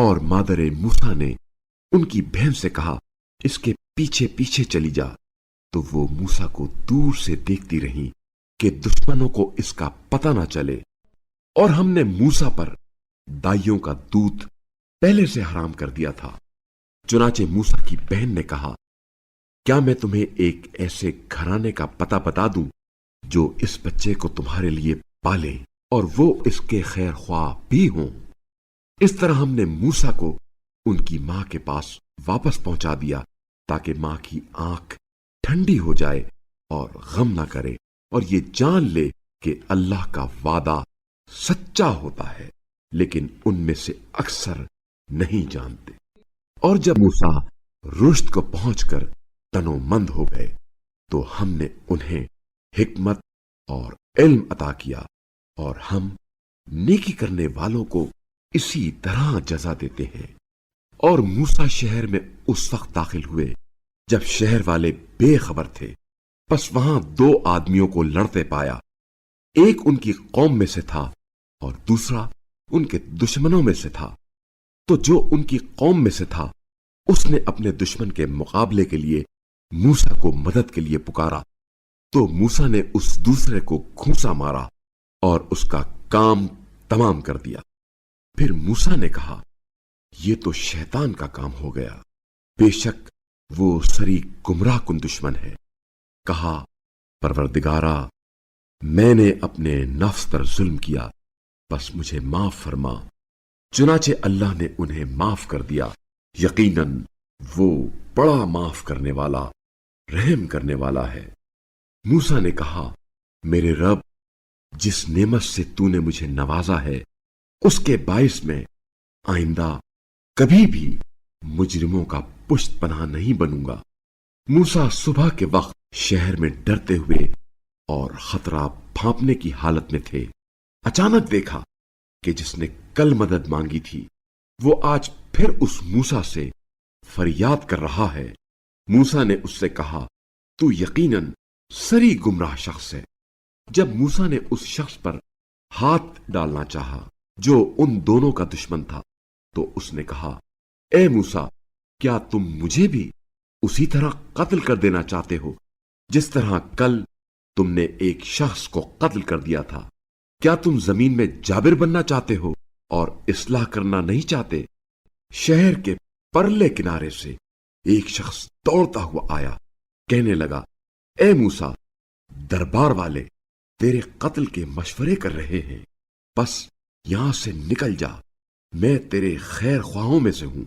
اور مادر موسیٰ نے ان کی بہن سے کہا اس کے پیچھے پیچھے چلی جا، تو وہ موسیٰ کو دور سے دیکھتی رہیں کہ دشمنوں کو اس کا پتہ نہ چلے۔ اور ہم نے موسیٰ پر دائیوں کا دودھ پہلے سے حرام کر دیا تھا۔ چنانچہ موسیٰ کی بہن نے کہا کیا میں تمہیں ایک ایسے گھرانے کا پتہ بتا دوں جو اس بچے کو تمہارے لیے پالے اور وہ اس کے خیر خواہ بھی ہوں؟ اس طرح ہم نے موسیٰ کو ان کی ماں کے پاس واپس پہنچا دیا تاکہ ماں کی آنکھ ٹھنڈی ہو جائے اور غم نہ کرے اور یہ جان لے کہ اللہ کا وعدہ سچا ہوتا ہے، لیکن ان میں سے اکثر نہیں جانتے۔ اور جب موسیٰ رشد کو پہنچ کر تنو مند ہو گئے تو ہم نے انہیں حکمت اور علم عطا کیا، اور ہم نیکی کرنے والوں کو اسی طرح جزا دیتے ہیں۔ اور موسیٰ شہر میں اس وقت داخل ہوئے جب شہر والے بے خبر تھے، پس وہاں دو آدمیوں کو لڑتے پایا، ایک ان کی قوم میں سے تھا اور دوسرا ان کے دشمنوں میں سے تھا۔ تو جو ان کی قوم میں سے تھا اس نے اپنے دشمن کے مقابلے کے لیے موسیٰ کو مدد کے لیے پکارا، تو موسیٰ نے اس دوسرے کو گھونسا مارا اور اس کا کام تمام کر دیا۔ پھر موسیٰ نے کہا یہ تو شیطان کا کام ہو گیا، بے شک وہ سری گمراہ کن دشمن ہے۔ کہا پروردگارا، میں نے اپنے نفس پر ظلم کیا، بس مجھے معاف فرما۔ چنانچہ اللہ نے انہیں معاف کر دیا، یقیناً وہ بڑا معاف کرنے والا رحم کرنے والا ہے۔ موسیٰ نے کہا میرے رب، جس نعمت سے تو نے مجھے نوازا ہے اس کے باعث میں آئندہ کبھی بھی مجرموں کا پشت پناہ نہیں بنوں گا۔ موسیٰ صبح کے وقت شہر میں ڈرتے ہوئے اور خطرہ بھانپنے کی حالت میں تھے۔ اچانک دیکھا کہ جس نے کل مدد مانگی تھی وہ آج پھر اس موسیٰ سے فریاد کر رہا ہے۔ موسیٰ نے اس سے کہا تو یقیناً سری گمراہ شخص ہے۔ جب موسیٰ نے اس شخص پر ہاتھ ڈالنا چاہا جو ان دونوں کا دشمن تھا تو اس نے کہا اے موسیٰ، کیا تم مجھے بھی اسی طرح قتل کر دینا چاہتے ہو جس طرح کل تم نے ایک شخص کو قتل کر دیا تھا؟ کیا تم زمین میں جابر بننا چاہتے ہو اور اصلاح کرنا نہیں چاہتے؟ شہر کے پرلے کنارے سے ایک شخص دوڑتا ہوا آیا، کہنے لگا اے موسیٰ، دربار والے تیرے قتل کے مشورے کر رہے ہیں، بس یہاں سے نکل جا، میں تیرے خیر خواہوں میں سے ہوں۔